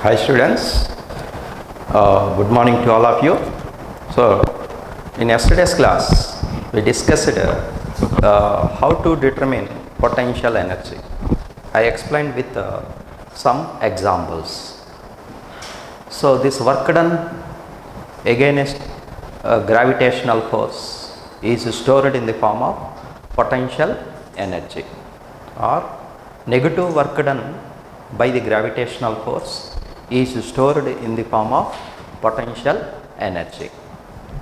Hi students, good morning to all of you. So in yesterday's class we discussed how to determine potential energy. I explained with some examples. So this work done against gravitational force is stored in the form of potential energy, or negative work done by the gravitational force is stored in the form of potential energy.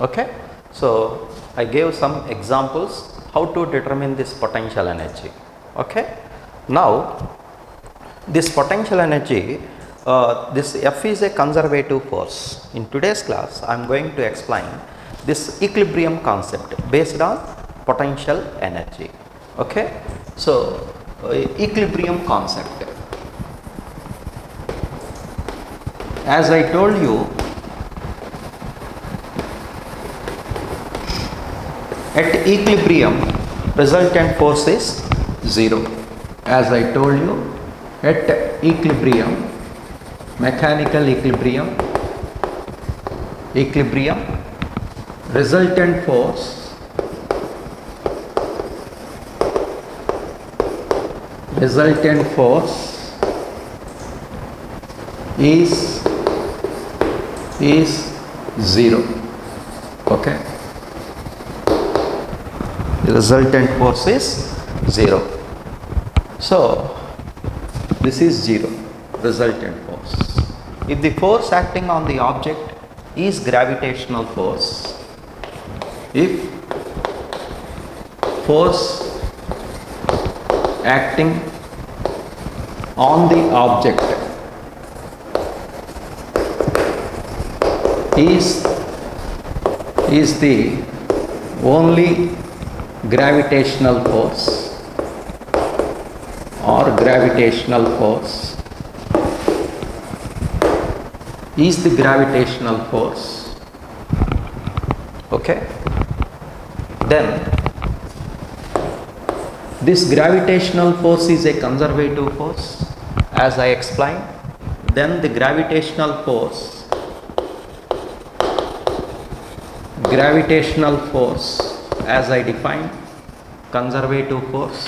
Okay, so I gave some examples how to determine this potential energy. Okay, now this potential energy, this F is a conservative force. In today's class I am going to explain this equilibrium concept based on potential energy. Okay, so equilibrium concept. As I told you, at equilibrium resultant force is 0. As I told you, at equilibrium, mechanical equilibrium, resultant force is 0. Okay, the resultant force is 0. So this is 0 resultant force. If the force acting on the object is gravitational force, if force acting on the object is the only gravitational force, or gravitational force is the gravitational force, okay, then this gravitational force is a conservative force, as I explained. Then the gravitational force as I defined, conservative force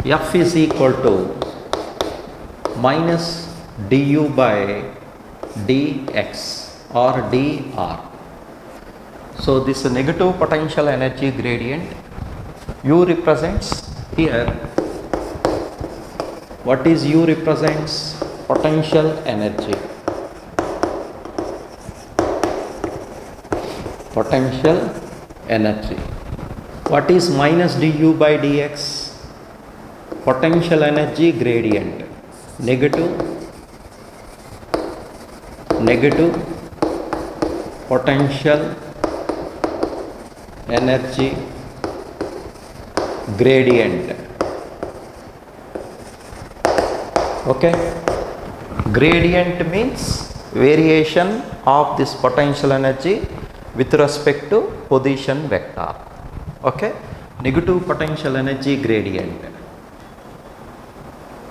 F is equal to minus du by dx or dr. So this negative potential energy gradient, U represents here, what is U represents? Potential energy. What is minus du by dx? Potential energy gradient. Negative potential energy gradient. Okay, gradient means variation of this potential energy with respect to position vector. Okay, negative potential energy gradient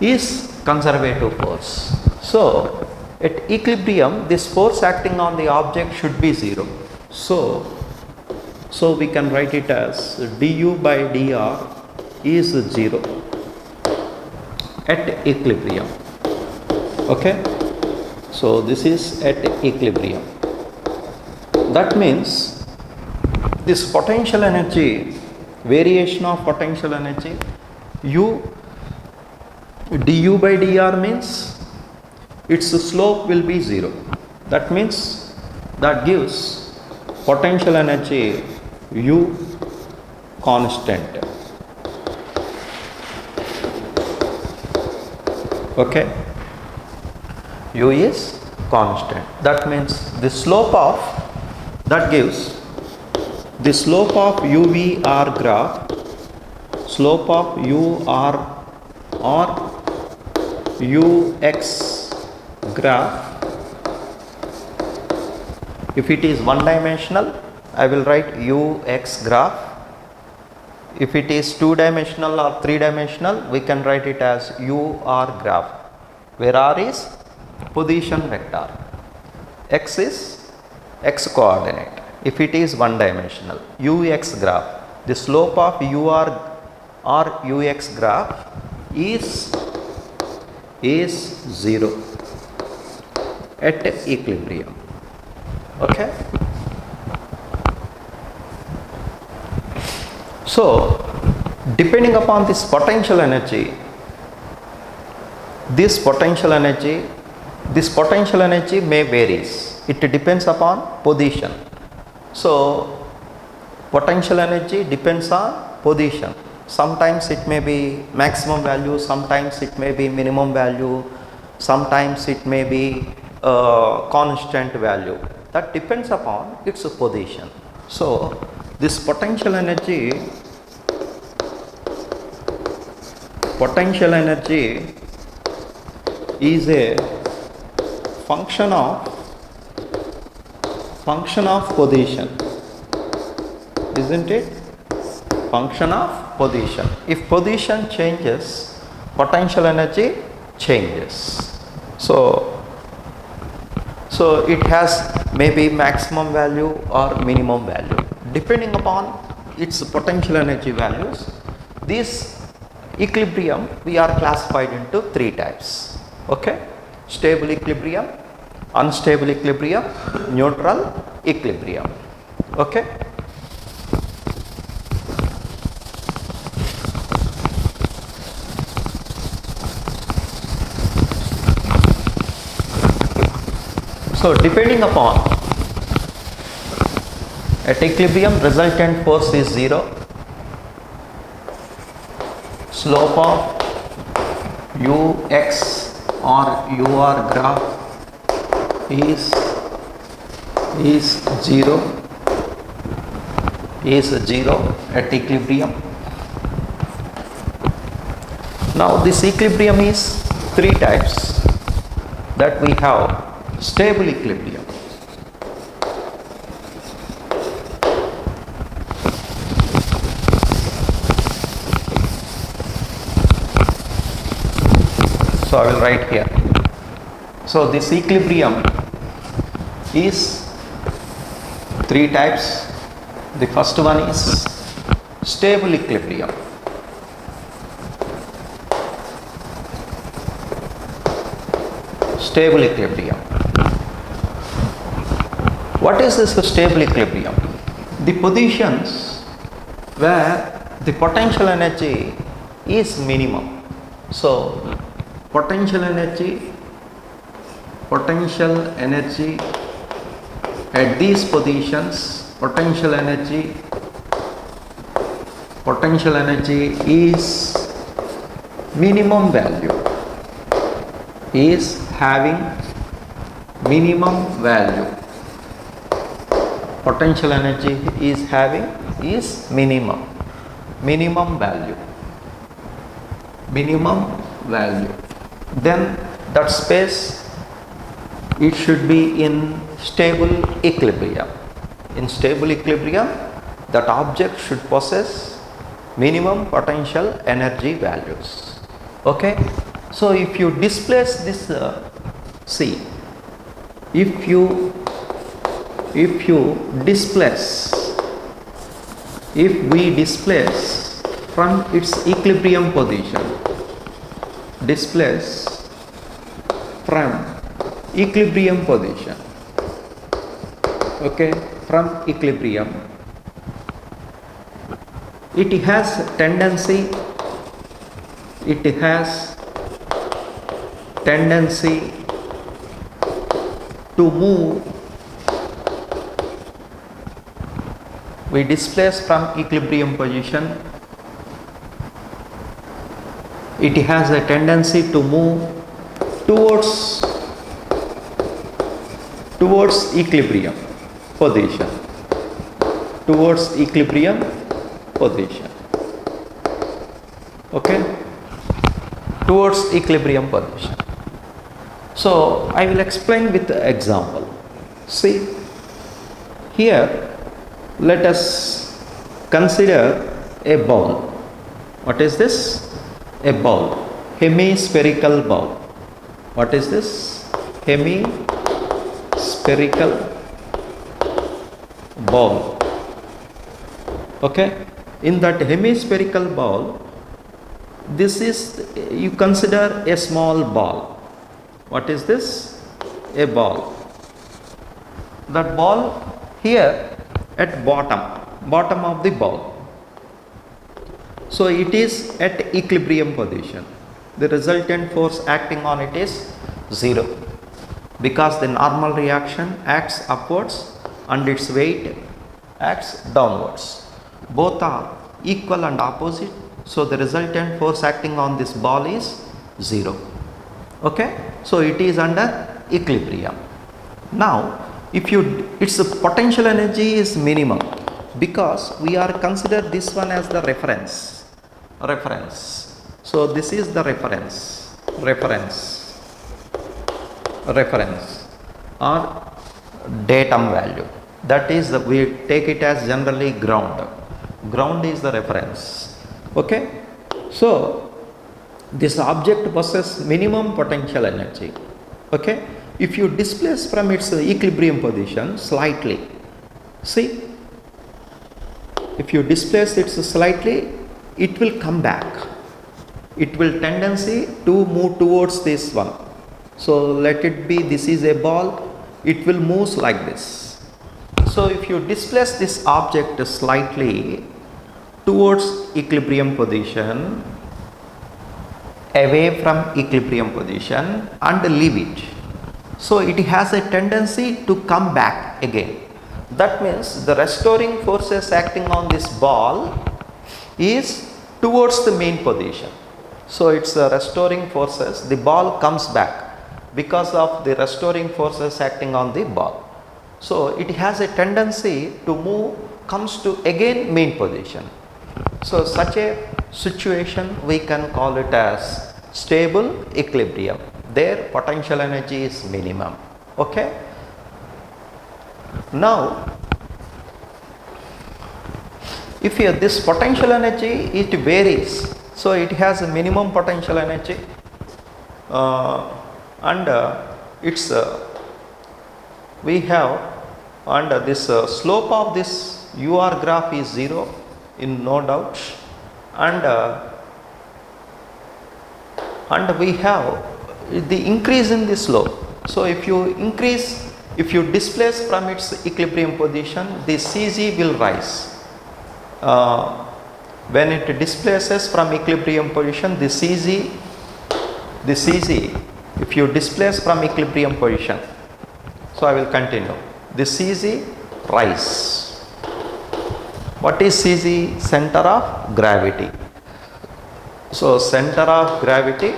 is conservative force. So at equilibrium this force acting on the object should be 0. So we can write it as du by dr is 0 at equilibrium. Okay, so this is at equilibrium. That means this potential energy, variation of potential energy, du by dr means its slope will be 0. That means that gives potential energy U constant. Okay, U is constant. That means the slope of, that gives the slope of UVR graph, slope of UR or UX graph. If it is one dimensional, I will write UX graph. If it is two dimensional or three dimensional, we can write it as UR graph, where R is position vector, X is X coordinate. If it is one dimensional, UX graph, the slope of UR or UX graph is 0 at equilibrium. Okay. So, depending upon this potential energy may varies. It depends upon position. So, potential energy depends on position. Sometimes it may be maximum value, sometimes it may be minimum value, sometimes it may be constant value. That depends upon its position. So, this potential energy is a function of position, isn't it? Function of position. If position changes, potential energy changes. So it has maybe maximum value or minimum value. Depending upon its potential energy values, this equilibrium we are classified into three types. Okay, stable equilibrium, unstable equilibrium, neutral equilibrium. Okay. So depending upon, at equilibrium resultant force is 0, slope of UX or UR graph is 0 at equilibrium. Now this equilibrium is three types that we have. Stable equilibrium, so I will write here. So this equilibrium is three types. The first one is stable equilibrium. Stable equilibrium. What is this stable equilibrium? The positions where the potential energy is minimum. So potential energy at these positions, potential energy is minimum value, is having minimum value. Potential energy is having is minimum value. Then that space, it should be in stable equilibrium. In stable equilibrium, that object should possess minimum potential energy values. Okay. So if you displace this, if we displace from its equilibrium position, okay, from equilibrium, it has tendency to move. We displace from equilibrium position, it has a tendency to move towards equilibrium position, okay, towards equilibrium position. So I will explain with the example. See here, let us consider a ball. What is this? A ball. Hemispherical ball. What is this? Hemispherical ball. Okay. In that hemispherical ball, this is, you consider a small ball. What is this? A ball. That ball here at bottom of the ball. So it is at equilibrium position. The resultant force acting on it is 0, because the normal reaction acts upwards and its weight acts downwards. Both are equal and opposite, so the resultant force acting on this ball is 0. Okay, so it is under equilibrium. Now if its potential energy is minimum, because we are consider this one as the reference. So this is the reference or datum value. That is we take it as generally ground is the reference. Okay, so this object possesses minimum potential energy. Okay, if you displace from its equilibrium position slightly, see, if you displace it slightly, it will come back. It will tendency to move towards this one. So let it be, this is a ball, it will move like this. So if you displace this object slightly towards equilibrium position, away from equilibrium position and leave it, so it has a tendency to come back again. That means the restoring forces acting on this ball is towards the main position. So it's the restoring forces, the ball comes back because of the restoring forces acting on the ball. So it has a tendency to move, comes to again main position. So such a situation we can call it as stable equilibrium. Their potential energy is minimum. Okay. Now if here this potential energy, it varies, so it has a minimum potential energy and it's we have, and this slope of this UR graph is 0 in no doubt, and we have the increase in the slope. So if you displace from its equilibrium position, the CG will rise. When it displaces from equilibrium position, the CG, if you displace from equilibrium position, so I will continue, the CG rise. What is CG? Center of gravity. So center of gravity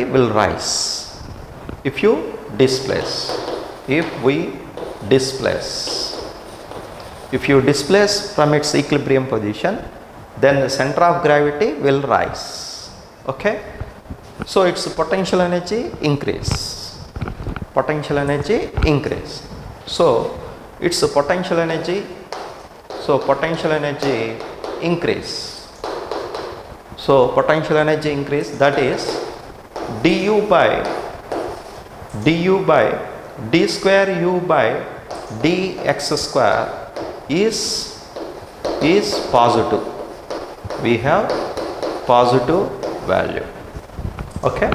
will rise if you displace. If you displace from its equilibrium position, then the center of gravity will rise. Okay, so its potential energy increase. So its potential energy increase. So potential energy increase, that is du by d square u by dx square is positive. We have positive value. Okay,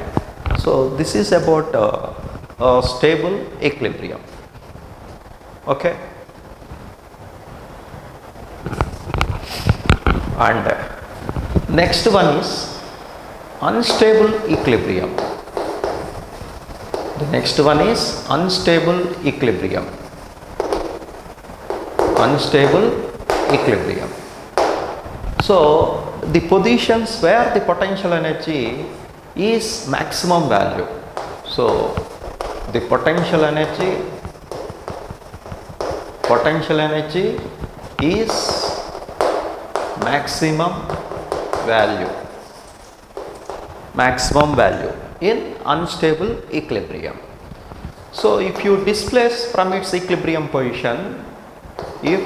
so this is about a stable equilibrium. Okay, and next one is unstable equilibrium. The next one is unstable equilibrium. So the positions where the potential energy is maximum value. So the potential energy is maximum value in unstable equilibrium. So if you displace from its equilibrium position, if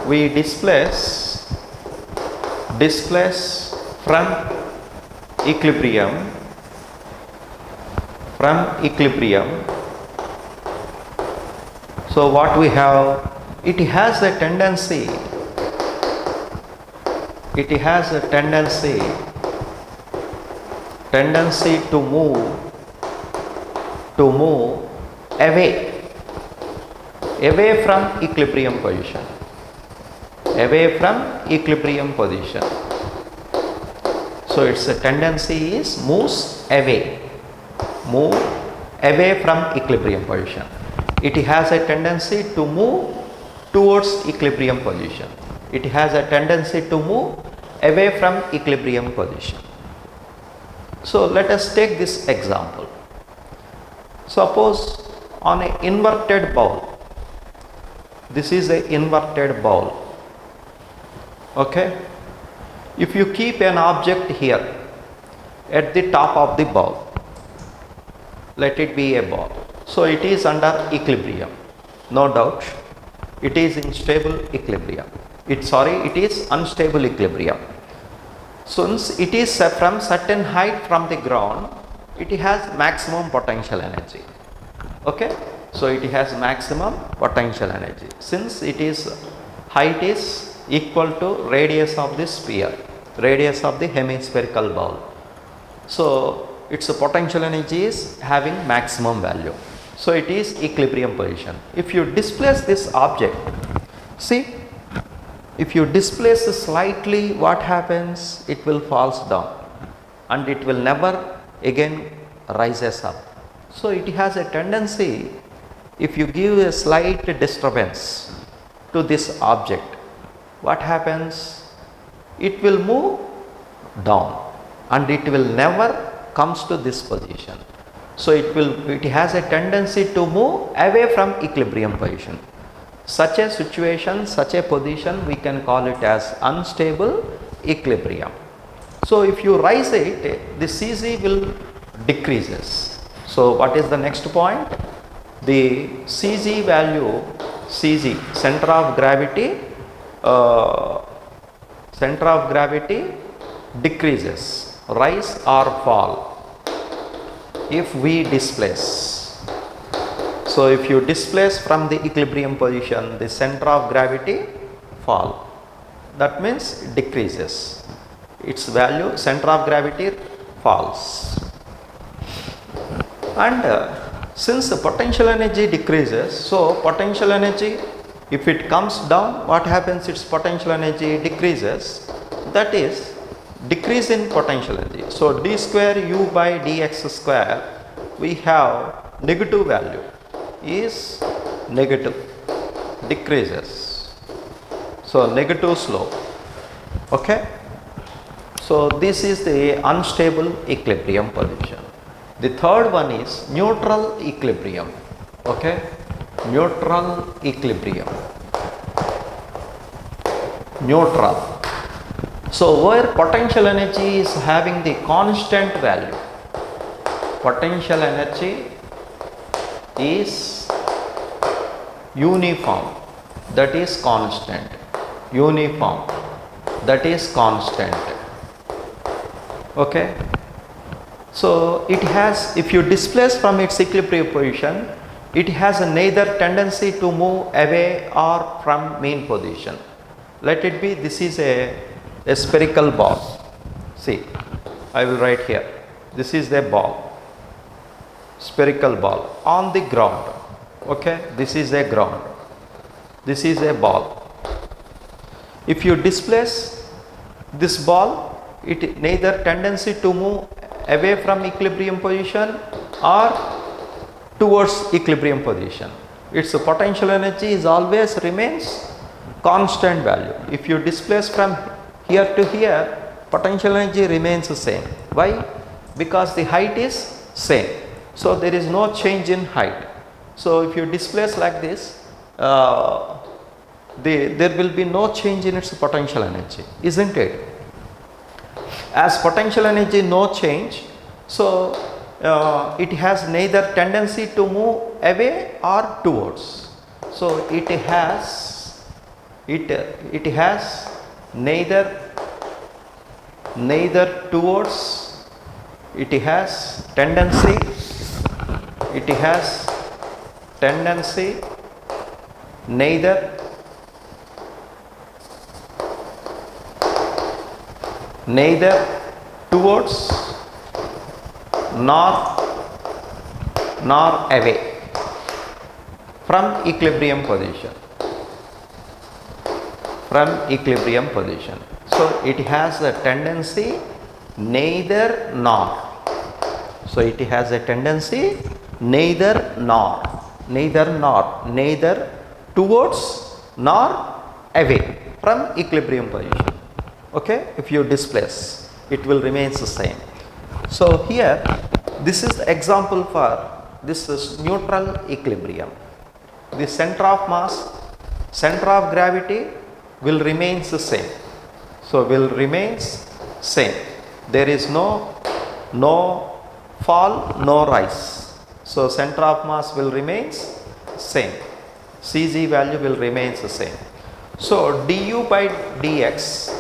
we displace from equilibrium, so what we have, it has a tendency to move away from equilibrium position. So its tendency is move away from equilibrium position. It has a tendency to move towards equilibrium position. It has a tendency to move away from equilibrium position. So let us take this example. Suppose on an inverted bowl, this is an inverted bowl. Okay, if you keep an object here at the top of the bowl, let it be a ball, so it is under equilibrium, no doubt. It is in stable equilibrium. It is unstable equilibrium. Since it is from certain height from the ground, it has maximum potential energy. Okay, so it has maximum potential energy. Since it is height is equal to radius of the sphere, radius of the hemispherical bowl, so its potential energy is having maximum value. So it is equilibrium position. If you displace this object, see, if you displace slightly, what happens? It will falls down and it will never again rises up. So it has a tendency, if you give a slight disturbance to this object, what happens? It will move down and it will never comes to this position. So it has a tendency to move away from equilibrium position. Such a situation, such a position, we can call it as unstable equilibrium. So if you raise it, the Cg will decreases. So what is the next point? The Cg value, center of gravity decreases, rise or fall if we displace. So if you displace from the equilibrium position, the center of gravity fall, that means it decreases, its value, center of gravity falls. And since the potential energy decreases, so potential energy, if it comes down, what happens? Its potential energy decreases, that is decrease in potential energy. So d square u by dx square, we have negative value, is negative, decreases, so negative slope. Okay, so this is the unstable equilibrium position. The third one is neutral equilibrium. Okay, neutral equilibrium, neutral. So where potential energy is having the constant value, potential energy is uniform, that is constant, uniform, that is constant. Okay, so it has, if you displace from its equilibrium position, it has a neither tendency to move away or from mean position. Let it be, this is a spherical ball. See, I will write here, this is the ball, spherical ball on the ground. Okay, this is a ground, this is a ball. If you displace this ball, it neither tendency to move away from equilibrium position or towards equilibrium position. Its potential energy is always remains constant value. If you displace from here to here, potential energy remains the same. Why? Because the height is same. So there is no change in height. So if you displace like this, there will be no change in its potential energy, isn't it? As potential energy no change, so it has neither tendency to move away or towards. So it has neither towards, it has tendency neither towards nor away from equilibrium position. So it has a tendency neither nor. So it has a tendency neither towards nor away from equilibrium position. Okay, if you displace, it will remain the same. So here, this is the example for this is neutral equilibrium. The center of mass, center of gravity will remain the same. So will remains same. There is no fall, no rise. So center of mass will remains same. Cg value will remains the same. So du by dx,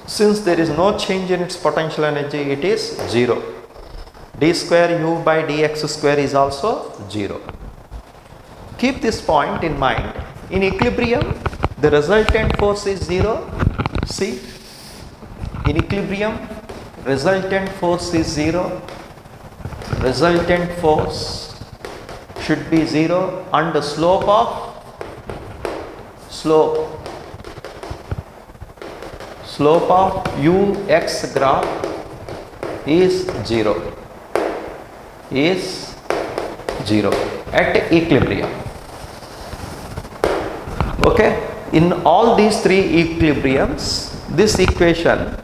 since there is no change in its potential energy, it is 0. D square u by dx square is also 0. Keep this point in mind. In equilibrium, the resultant force is 0. See, in equilibrium, resultant force is 0. Resultant force should be 0 and the slope of ux graph is 0 at equilibrium. Okay, in all these three equilibriums, this equation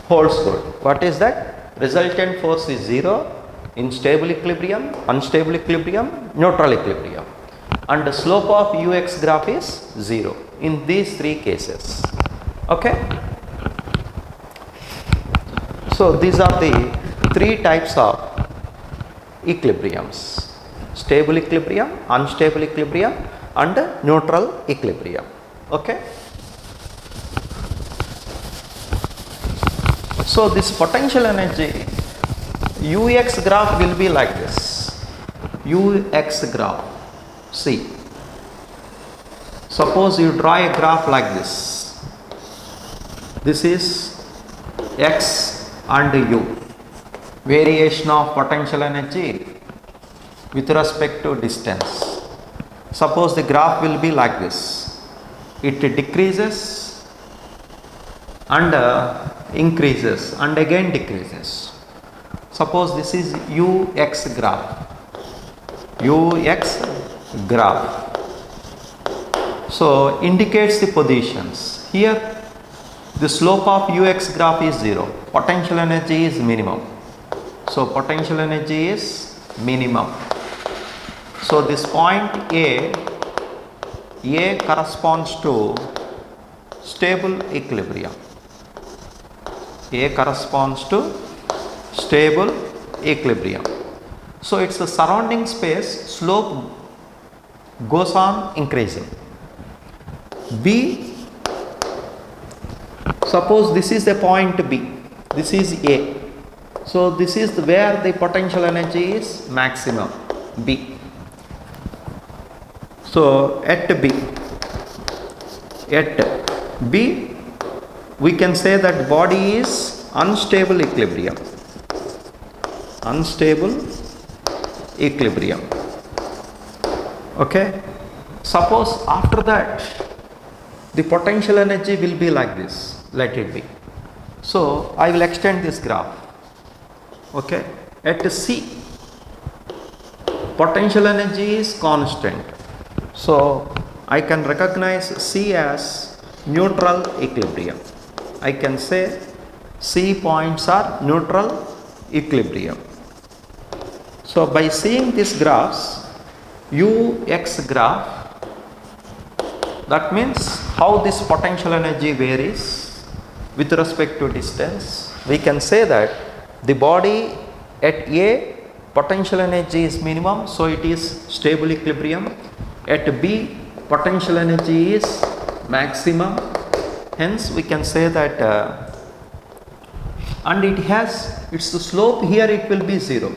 holds good. What is that? Resultant force is 0 in stable equilibrium, unstable equilibrium, neutral equilibrium, and the slope of ux graph is 0 in these three cases. Okay, so these are the three types of equilibriums: stable equilibrium, unstable equilibrium, and neutral equilibrium. Okay, so this potential energy ux graph will be like this. Ux graph, see, suppose you draw a graph like this. This is x and u, variation of potential energy with respect to distance. Suppose the graph will be like this. It decreases and increases and again decreases. Suppose this is ux graph. So indicates the positions. Here the slope of ux graph is 0. Potential energy is minimum. So potential energy is minimum. So this point A corresponds to stable equilibrium. A corresponds to stable equilibrium. So its a surrounding space slope goes on increasing. B, suppose this is the point B, this is A. So this is where the potential energy is maximum, B. So at B, we can say that body is unstable equilibrium. Okay. Suppose after that the potential energy will be like this. Let it be. So I will extend this graph. Okay. At C, potential energy is constant. So I can recognize C as neutral equilibrium. I can say C points are neutral equilibrium. So by seeing these graphs, ux graph, that means how this potential energy varies with respect to distance. We can say that the body at A potential energy is minimum, so it is stable equilibrium. At B, potential energy is maximum, hence we can say that and it has its slope here, it will be 0.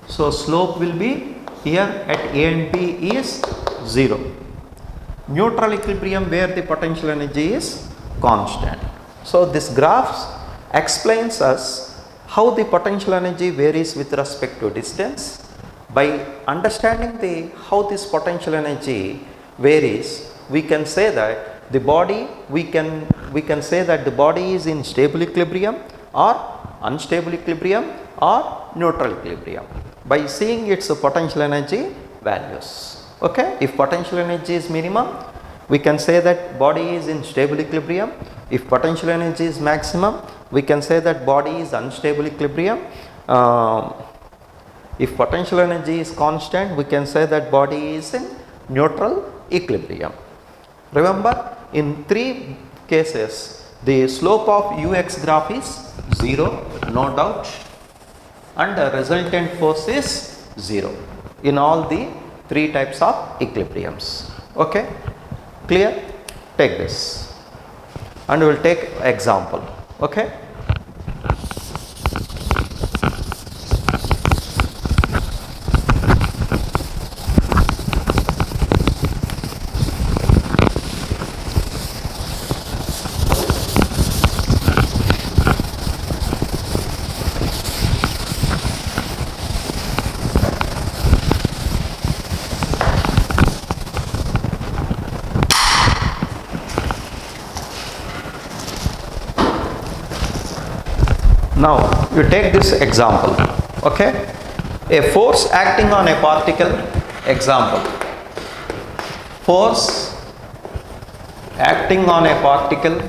So slope will be here at A and B is 0. Neutral equilibrium where the potential energy is constant. So this graph explains us how the potential energy varies with respect to distance. By understanding how this potential energy varies, we can say that the body, we can say that the body is in stable equilibrium or unstable equilibrium or neutral equilibrium by seeing its potential energy values. Okay, if potential energy is minimum, we can say that body is in stable equilibrium. If potential energy is maximum, we can say that body is unstable equilibrium. If potential energy is constant, we can say that body is in neutral equilibrium. Remember, in 3 cases, the slope of ux graph is 0, no doubt, and the resultant force is 0 in all the 3 types of equilibriums. Okay, clear? Take this and we will take example. Okay. Now you take this example. Okay, a force acting on a particle. Example, force acting on a particle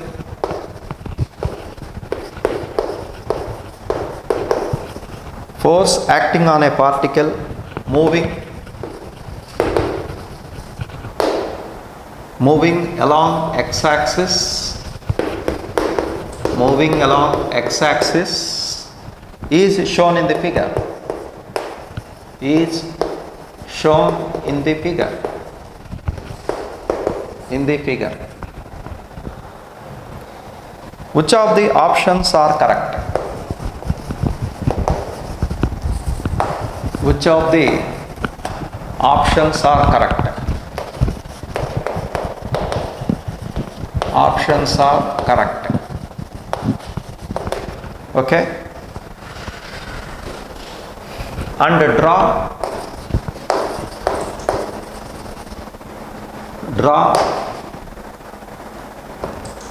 moving along x-axis is shown in the figure. Which of the options are correct? Which of the options are correct? Options are correct. Okay. And draw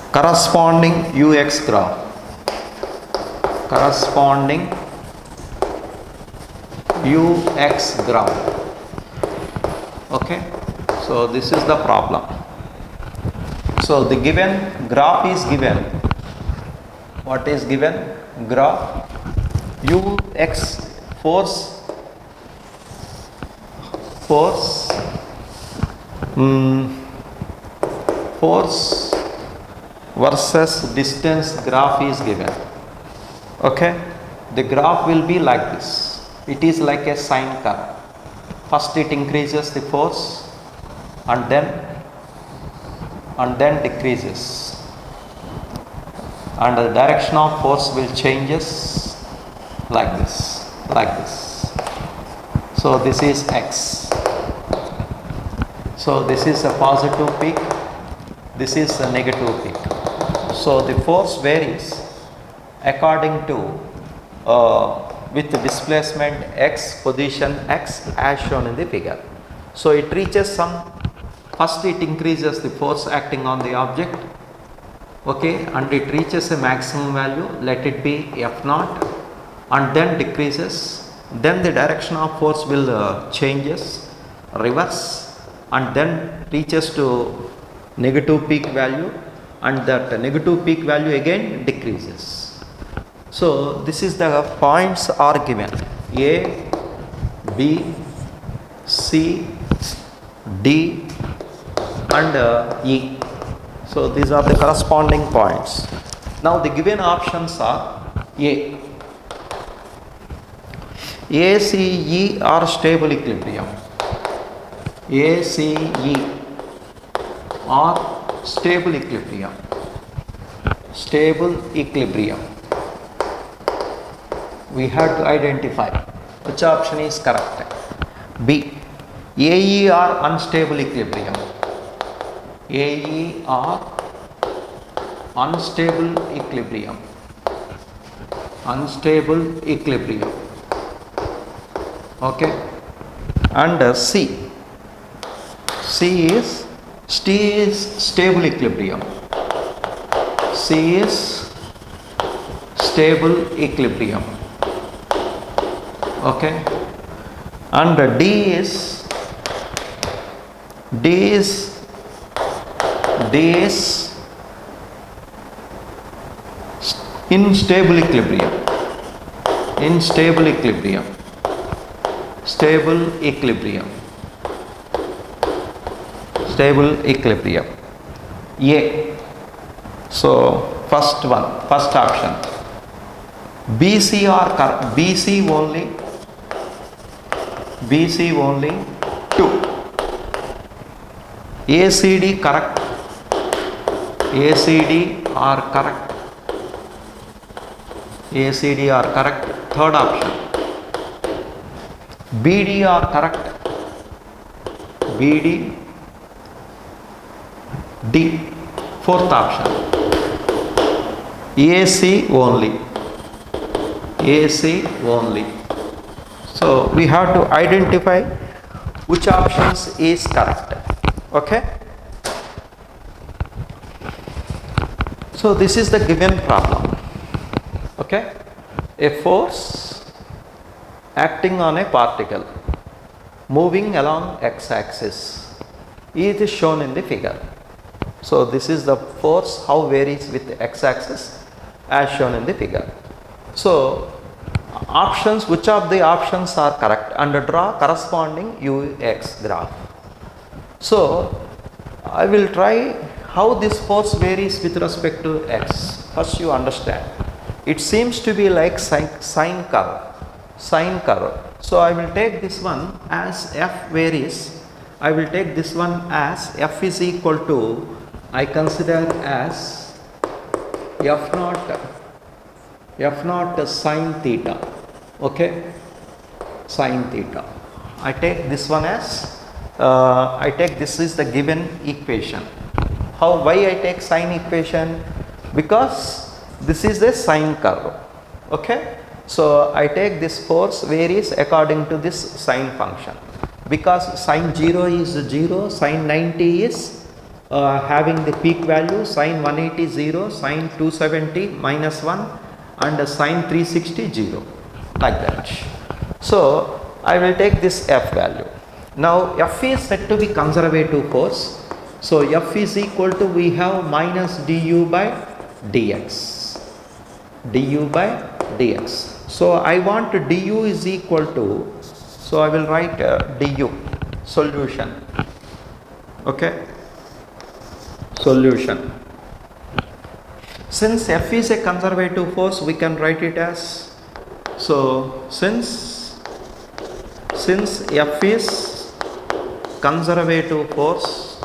corresponding ux graph. Okay, so this is the problem. So the given graph is given. What is given? Graph ux force versus distance graph is given. Okay, the graph will be like this. It is like a sine curve. First it increases the force and then decreases, and the direction of force will changes like this. So this is x. So this is a positive peak, this is a negative peak. So the force varies according to with the displacement x, position x as shown in the figure. So it reaches first it increases the force acting on the object, okay, and it reaches a maximum value, let it be F0, and then decreases, then the direction of force will changes, reverse, and then reaches to negative peak value, and that negative peak value again decreases. So this is the points are given: A, B, C, D and E. So these are the corresponding points. Now the given options are A. ACE or stable equilibrium. ACE or stable equilibrium. Stable equilibrium. We have to identify which option is correct. B. AE or unstable equilibrium. AE or unstable equilibrium. Unstable equilibrium. Okay. And C. C is stable equilibrium. C is stable equilibrium. Okay. And D is unstable equilibrium. Unstable equilibrium. Stable equilibrium. Stable equilibrium. A. So first option. BC or BC only. BC only 2. ACD correct. ACD are correct. ACD are correct. Third option. BD are correct. BD. D. Fourth option. AC only. AC only. So we have to identify which options is correct. Okay. So this is the given problem. Okay. A force acting on a particle moving along x-axis is shown in the figure. So this is the force how varies with the x-axis as shown in the figure. So options, which of the options are correct, and draw corresponding UX graph. So I will try how this force varies with respect to x. First you understand. It seems to be like sine curve. Sine curve. So I will take this one as f varies. I will take this one as f is equal to, I consider as f naught sine theta. Okay, sine theta. I take this one as I take this is the given equation. Why I take sine equation? Because this is a sine curve. Okay, so I take this force varies according to this sine function. Because sine 0 is 0, sine 90 is having the peak value, sine 180 0, sine 270 minus 1, and sine 360 0, like that. So I will take this f value. Now f is said to be conservative force. So f is equal to, we have minus du by dx. Du by dx. So I want du is equal to, so I will write du, solution. Okay, solution. Since f is a conservative force, we can write it as, so since f is conservative force,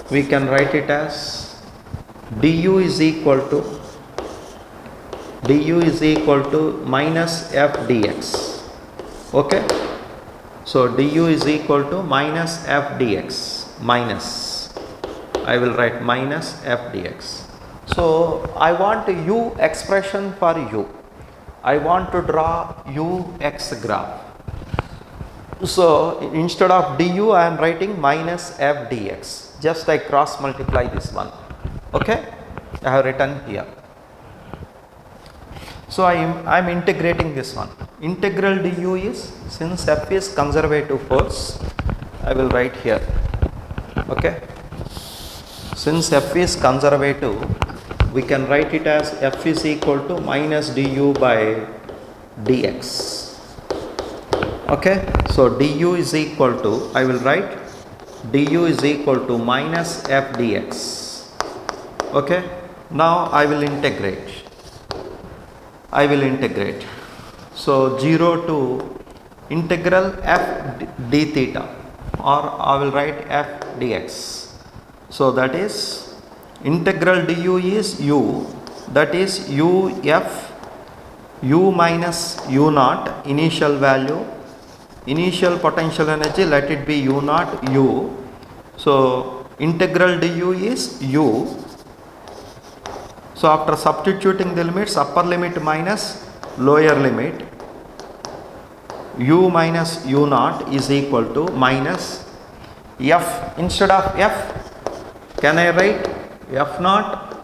we can write it as du is equal to minus f dx. Okay, so du is equal to minus f dx, minus, I will write minus f dx. So I want a u expression for u. I want to draw ux graph. So instead of du I am writing minus f dx. Just I cross multiply this one. Okay, I have written here. So I am integrating this one. Integral du is, since f is conservative force, I will write here. Okay, since f is conservative, we can write it as f is equal to minus du by dx. Okay, so du is equal to, I will write du is equal to minus f dx. Okay, now I will integrate. I will integrate. So 0 to integral f d theta, or I will write f dx. So that is integral du is u, that is u f u minus u naught, initial value, initial potential energy, let it be u naught u. So integral du is u. So after substituting the limits, upper limit minus lower limit, u minus u naught is equal to minus f. Instead of f, can I write f naught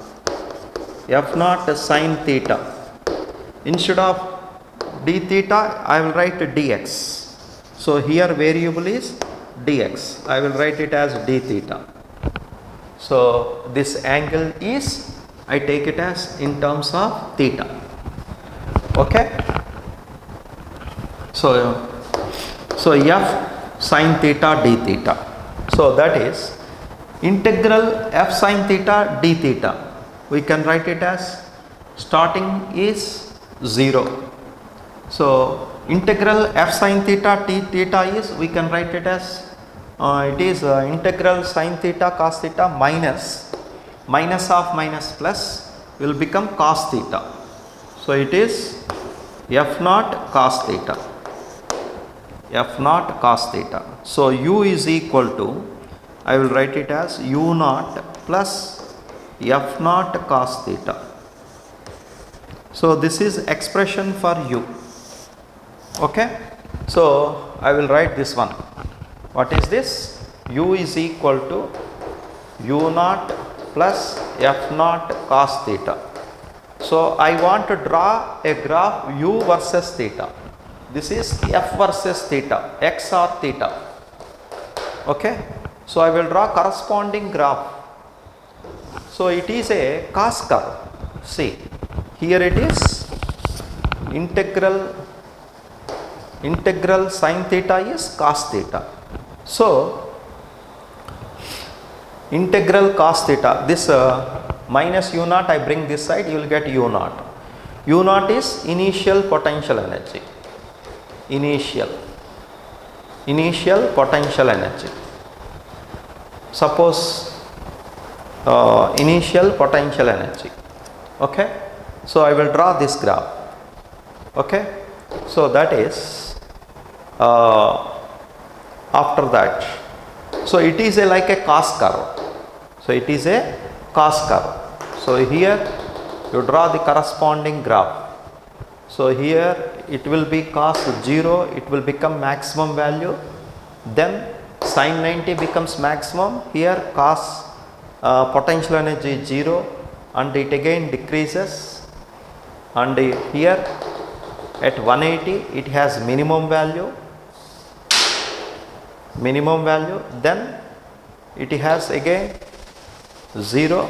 sine theta. Instead of d theta, I will write dx. So here variable is dx. I will write it as d theta. So this angle is, I take it as in terms of theta. Okay. So f sine theta d theta. So that is integral f sine theta d theta. We can write it as starting is 0. So integral f sine theta d theta is, we can write it as it is integral sine theta cos theta minus of minus plus will become cos theta. So it is f naught cos theta. F naught cos theta. So u is equal to, I will write it as u naught plus f naught cos theta. So this is expression for u. Okay. So I will write this one. What is this? U is equal to u naught plus f naught cos theta. So I want to draw a graph u versus theta. This is f versus theta, x or theta. Okay. So I will draw corresponding graph. So it is a cos curve. See, here it is integral sine theta is cos theta. So integral cos theta, this minus u naught, I bring this side, you will get u naught. U naught is initial potential energy. Initial potential energy. Suppose initial potential energy. Okay. So I will draw this graph. Okay. So that is after that. So it is like a cos curve. So it is a cos curve. So here you draw the corresponding graph. So here it will be cos 0, it will become maximum value. Then sin 90 becomes maximum. Here cos potential energy is 0 and it again decreases. And here at 180 it has minimum value. Then it has again 0,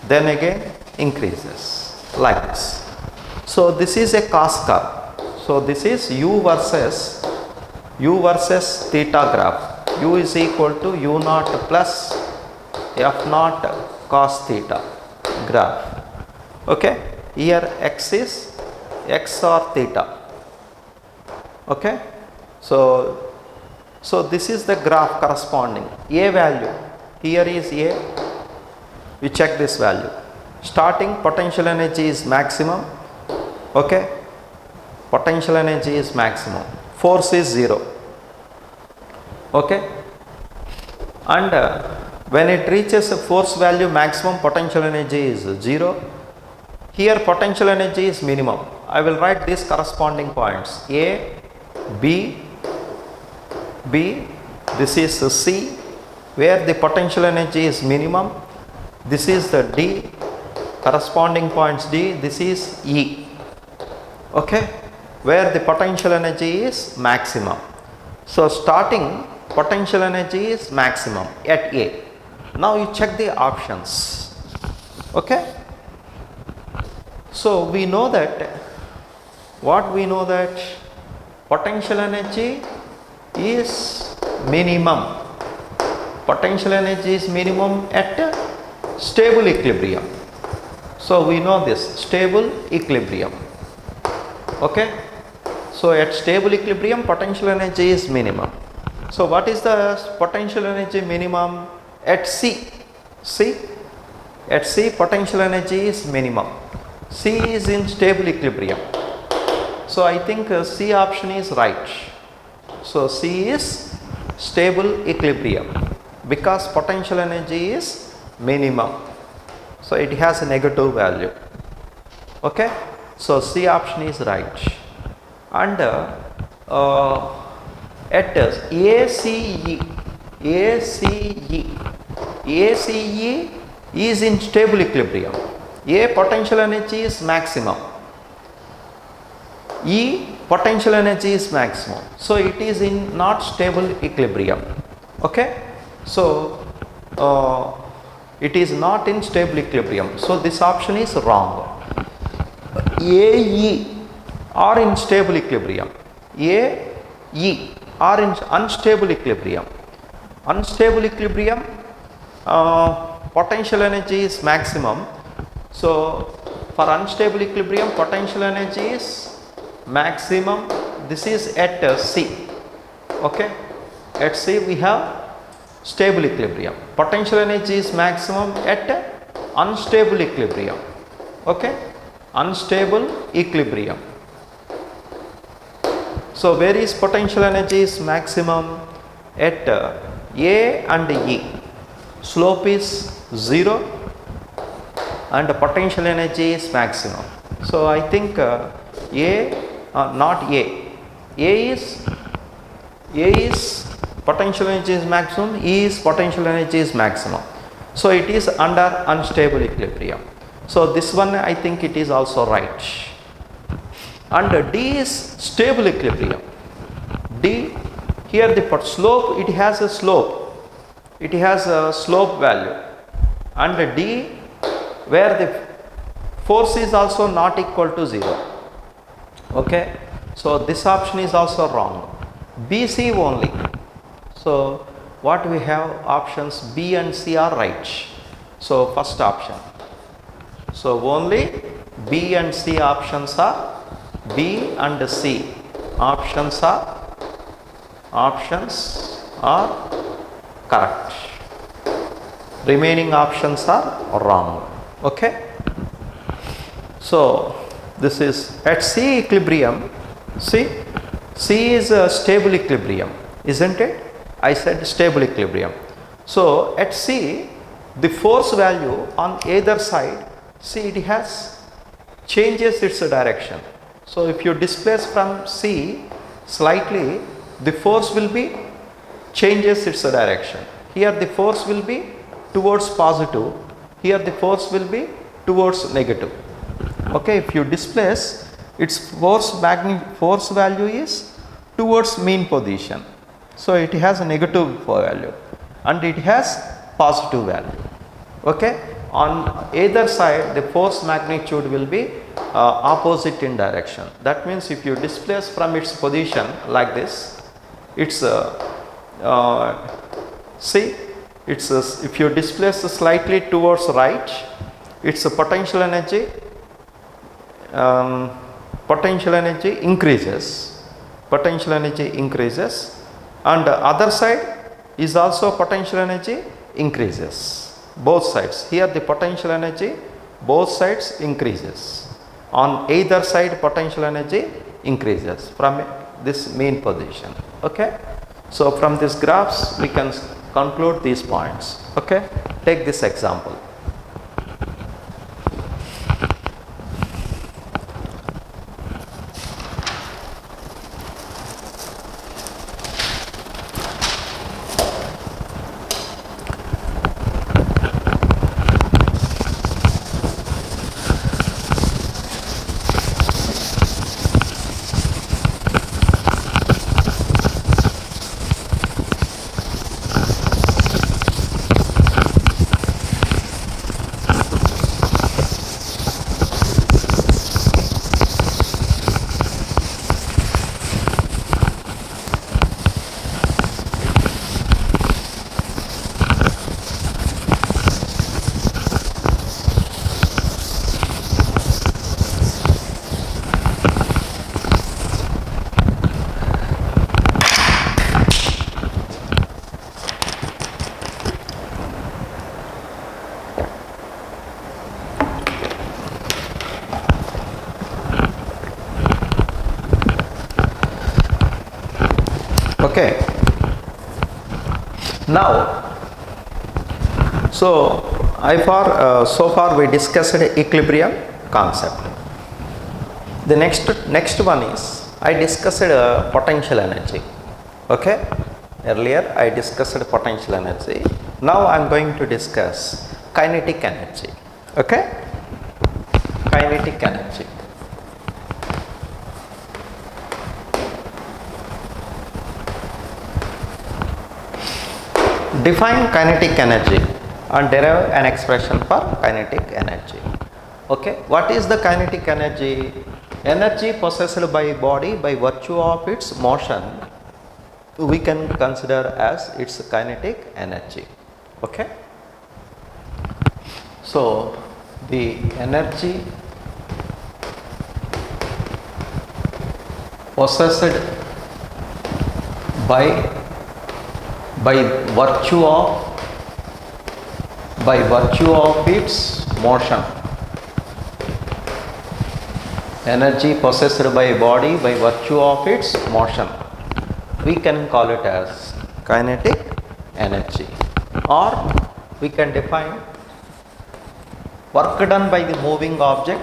then again increases like this. So this is a cos curve. So this is u versus theta graph. U is equal to u naught plus f naught cos theta graph. Okay. Here x is x or theta. Okay. So this is the graph corresponding. A value, here is A, we check this value. Starting potential energy is maximum. Okay. Potential energy is maximum. Force is 0. Okay. And when it reaches a force value maximum, potential energy is 0. Here potential energy is minimum. I will write these corresponding points. A, B, this is C, where the potential energy is minimum. This is the D, corresponding points D, this is E. Okay, where the potential energy is maximum. So starting potential energy is maximum at A. Now you check the options. Okay. So we know that, potential energy is minimum. Potential energy is minimum at stable equilibrium. So we know this, stable equilibrium. Okay. So at stable equilibrium, potential energy is minimum. So what is the potential energy minimum at C? C? At C, potential energy is minimum. C is in stable equilibrium. So I think C option is right. So C is stable equilibrium because potential energy is minimum. So it has a negative value. Okay. So C option is right. And at ACE, ACE is in stable equilibrium. A potential energy is maximum. E potential energy is maximum. So it is in not stable equilibrium. Okay. So it is not in stable equilibrium. So this option is wrong. AE are in stable equilibrium. AE are in unstable equilibrium. Unstable equilibrium, potential energy is maximum. So for unstable equilibrium, potential energy is maximum. This is at C. Okay. At C we have stable equilibrium. Potential energy is maximum at unstable equilibrium. Okay. Unstable equilibrium. So where is potential energy is maximum? At A and E. Slope is 0 and potential energy is maximum. So I think not A. A is potential energy is maximum, E is potential energy is maximum. So it is under unstable equilibrium. So this one I think it is also right. And D is stable equilibrium. D, here the slope, it has a slope. It has a slope value. And D, where the force is also not equal to 0. Okay. So this option is also wrong. BC only. So what we have, options B and C are right. So first option. So only B and C options are, B and C options are correct. Remaining options are wrong. Okay. So this is at C equilibrium. See, C is a stable equilibrium, isn't it? I said stable equilibrium. So at C, the force value on either side, see, it has changes its direction. So if you displace from C slightly, the force will be changes its direction. Here the force will be towards positive, here the force will be towards negative. Okay, if you displace, its force value is towards mean position. So it has a negative value and it has positive value. Okay, on either side the force magnitude will be opposite in direction. That means if you displace from its position like this, it's see, it's if you displace slightly towards right, its potential energy increases. Potential energy increases, and other side is also potential energy increases. Both sides. Here the potential energy, both sides increases. On either side potential energy increases from this mean position. Okay. So from these graphs we can conclude these points. Okay. Take this example. Okay. Now, so so far we discussed equilibrium concept. The next one is I discussed potential energy. Okay. Earlier I discussed potential energy. Now I am going to discuss kinetic energy. Okay. Kinetic energy. Define kinetic energy and derive an expression for kinetic energy. Okay, what is the kinetic energy? Energy possessed by body by virtue of its motion, we can consider as its kinetic energy. Okay, so the energy possessed by virtue of its motion, energy possessed by body by virtue of its motion, we can call it as kinetic energy, or we can define work done by the moving object,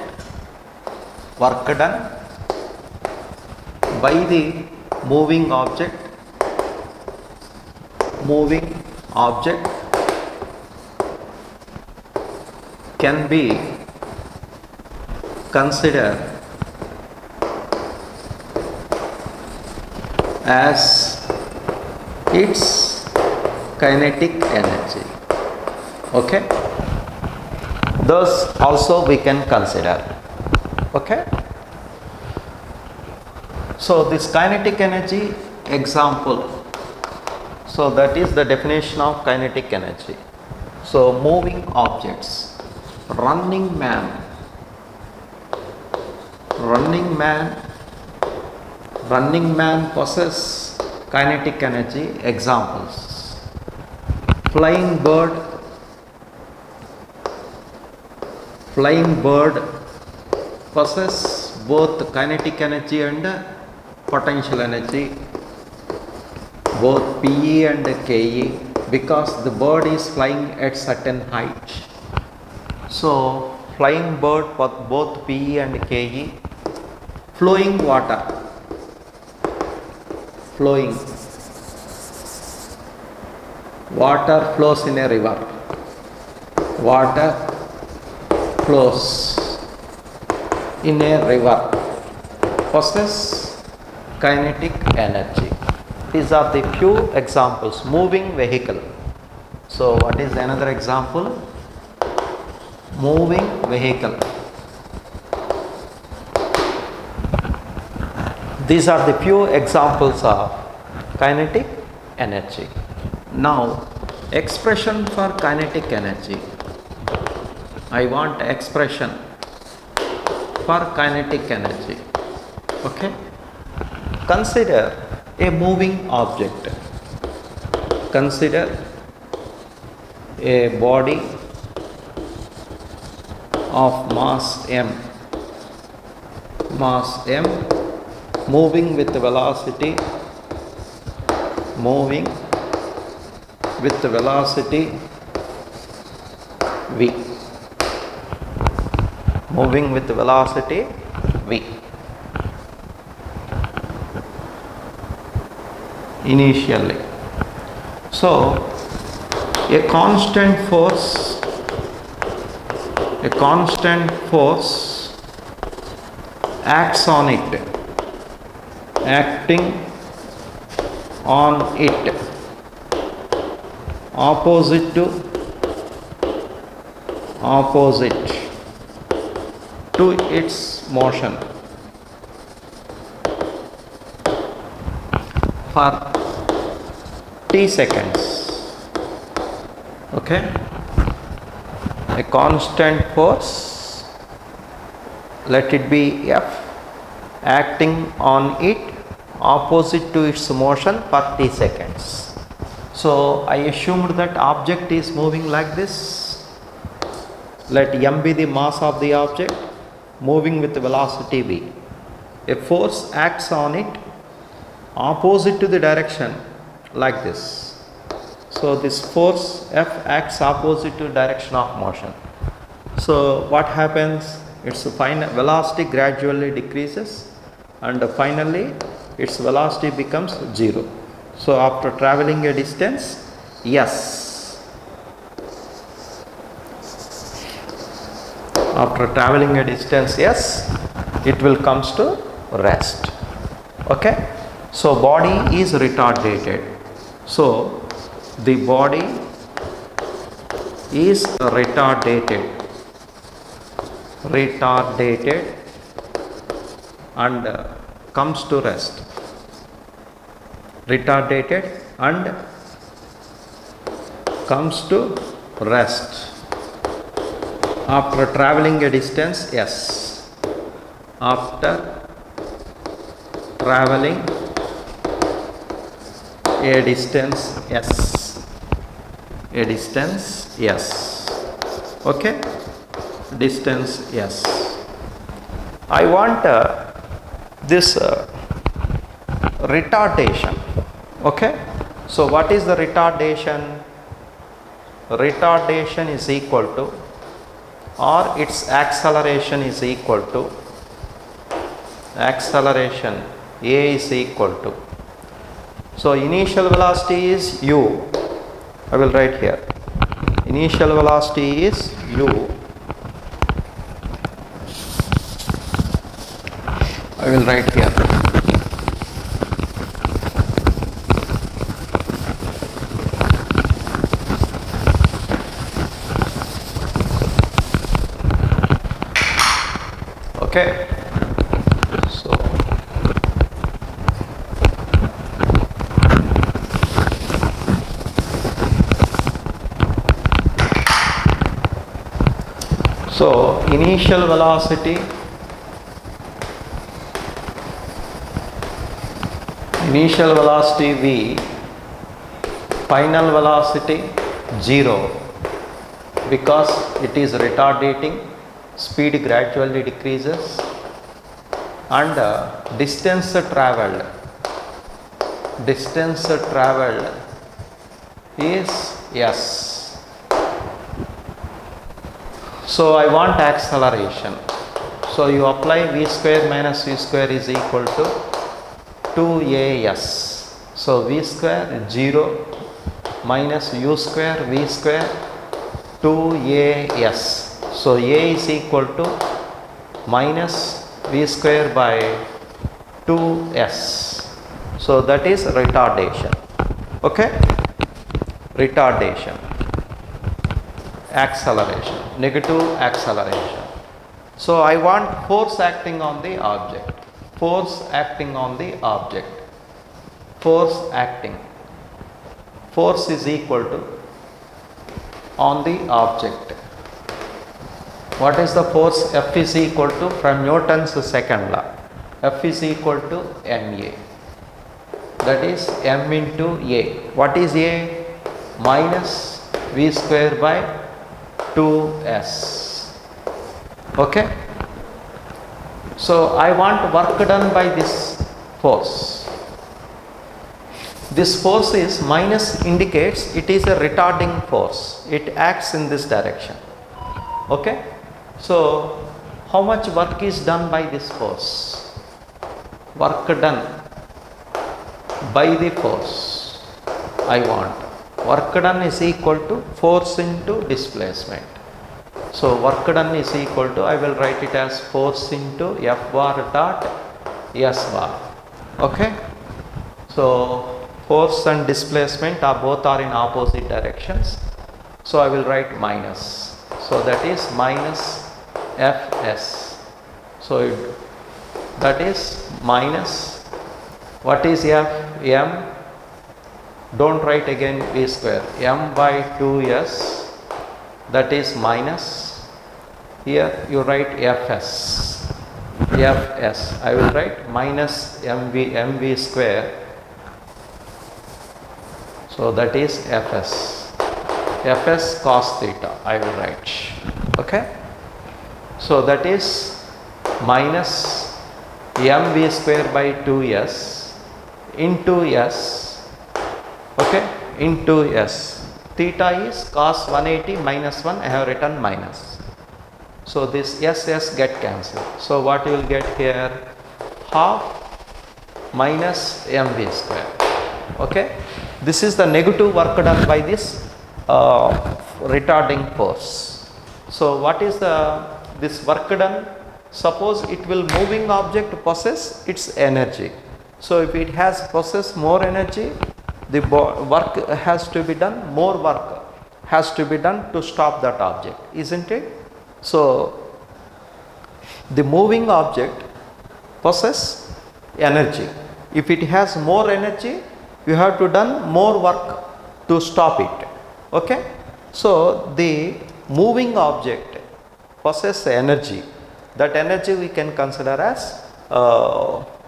work done by the moving object can be considered as its kinetic energy. Okay, thus also we can consider. Okay, so this kinetic energy example, so that is the definition of kinetic energy. So moving objects, running man possess kinetic energy. Examples: flying bird possess both kinetic energy and potential energy, both PE and KE, because the bird is flying at certain height. So flying bird both PE and KE. Flowing water, water flows in a river, water flows in a river, possess kinetic energy. These are the few examples. Moving vehicle. So what is another example? Moving vehicle. These are the few examples of kinetic energy. Now, expression for kinetic energy. I want expression for kinetic energy. Okay. Consider a moving object. Consider a body of mass m, moving with velocity v, moving with velocity v. Initially, so a constant force acts on it, acting on it, opposite to its motion, for t seconds. Okay, a constant force, let it be F, acting on it opposite to its motion for t seconds. So I assumed that object is moving like this. Let m be the mass of the object, moving with velocity v. A force acts on it opposite to the direction like this. So this force F acts opposite to direction of motion. So what happens? Its final velocity gradually decreases and finally its velocity becomes 0. So after traveling a distance S, after traveling a distance S, it will comes to rest. Okay, so body is retardated. So the body is retardated and comes to rest. Retardated and comes to rest after traveling a distance S. After traveling a distance S. Okay, distance S. I want this retardation. Okay, so what is the retardation? Retardation is equal to, or its acceleration is equal to, acceleration A is equal to, so initial velocity is u. I will write here, initial velocity is u. I will write here. Okay, so initial velocity v, final velocity 0, because it is retardating, speed gradually decreases, and distance traveled is S. So I want acceleration. So you apply v square minus v square is equal to 2as. So v square 0 minus u square v square 2as. So a is equal to minus v square by 2s. So that is retardation. Okay, retardation, acceleration, negative acceleration. So I want force acting on the object. Force acting. Force is equal to on the object. What is the force? F is equal to, from Newton's second law, F is equal to ma. That is m into a. What is a? Minus v square by 2s. Okay. So I want work done by this force. This force is minus, indicates it is a retarding force. It acts in this direction. Okay. So how much work is done by this force? Work done by the force. I want work done is equal to force into displacement. So work done is equal to, I will write it as force into F bar dot S bar. Okay. So force and displacement are both in opposite directions. So I will write minus. So that is minus Fs. So that is minus, what is F? M, don't write again v square, m by 2s, that is minus, here you write Fs. I will write minus mv square. So that is Fs. Fs cos theta I will write. Okay. So that is minus mv square by 2s into S, okay, into S. Theta is cos 180 minus 1, I have written minus. So this S get cancelled. So what you will get here, half minus mv square. Okay, this is the negative work done by this retarding force. So what is this work done? Suppose it will moving object possess its energy. So if it has possess more energy, the work has to be done, more work has to be done to stop that object, isn't it? So the moving object possess energy. If it has more energy, you have to done more work to stop it. Okay, so the moving object possess energy. That energy we can consider as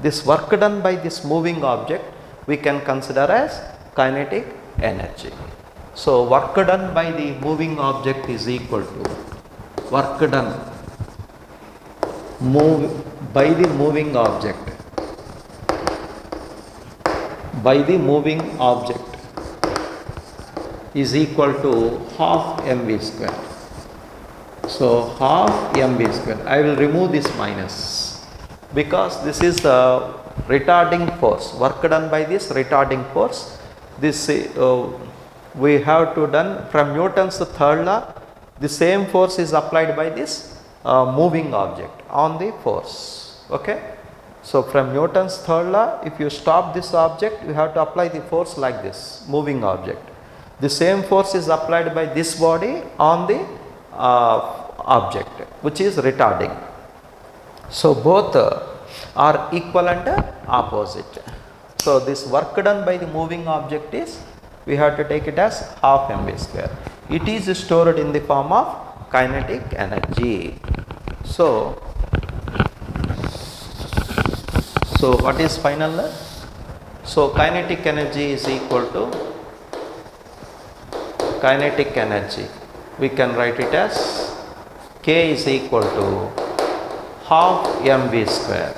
this work done by this moving object we can consider as kinetic energy. So work done by the moving object is equal to work done by the moving object is equal to half mv square. So half mv square. I will remove this minus because this is the retarding force, work done by this retarding force. This we have to done from Newton's third law. The same force is applied by this moving object on the force. Okay, so from Newton's third law, if you stop this object, you have to apply the force like this moving object. The same force is applied by this body on the object which is retarding. So both are equal and opposite. So this work done by the moving object is, we have to take it as half mv square. It is stored in the form of kinetic energy. So what is final? So kinetic energy is equal to kinetic energy. We can write it as K is equal to half mv square.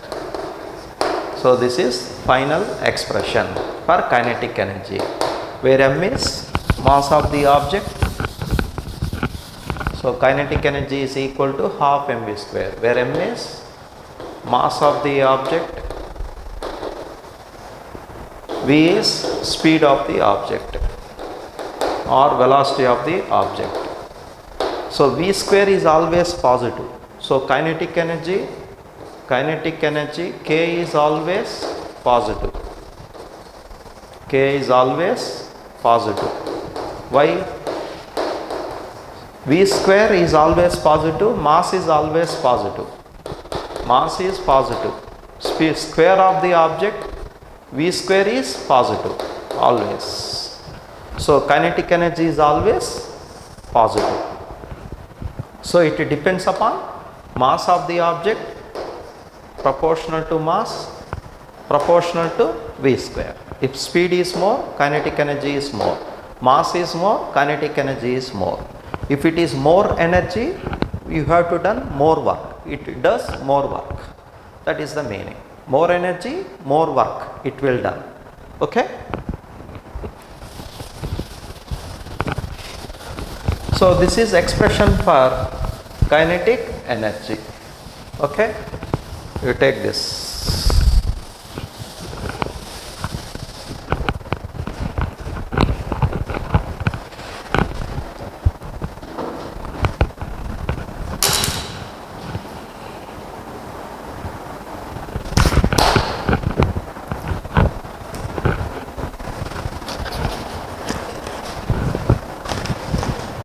So this is final expression for kinetic energy, where m is mass of the object. So kinetic energy is equal to half mv square, where m is mass of the object, v is speed of the object or velocity of the object. So v square is always positive. So kinetic energy K is always positive. K is always positive. Why? V square is always positive, mass is always positive. Mass is positive. Square of the object, V square is positive always. So kinetic energy is always positive. So it depends upon mass of the object proportional to mass proportional to V square. If speed is more, kinetic energy is more. Mass is more, kinetic energy is more. If it is more energy, you have to done more work. It does more work. That is the meaning. More energy, more work it will done. Okay. So this is expression for kinetic energy. Okay. You take this.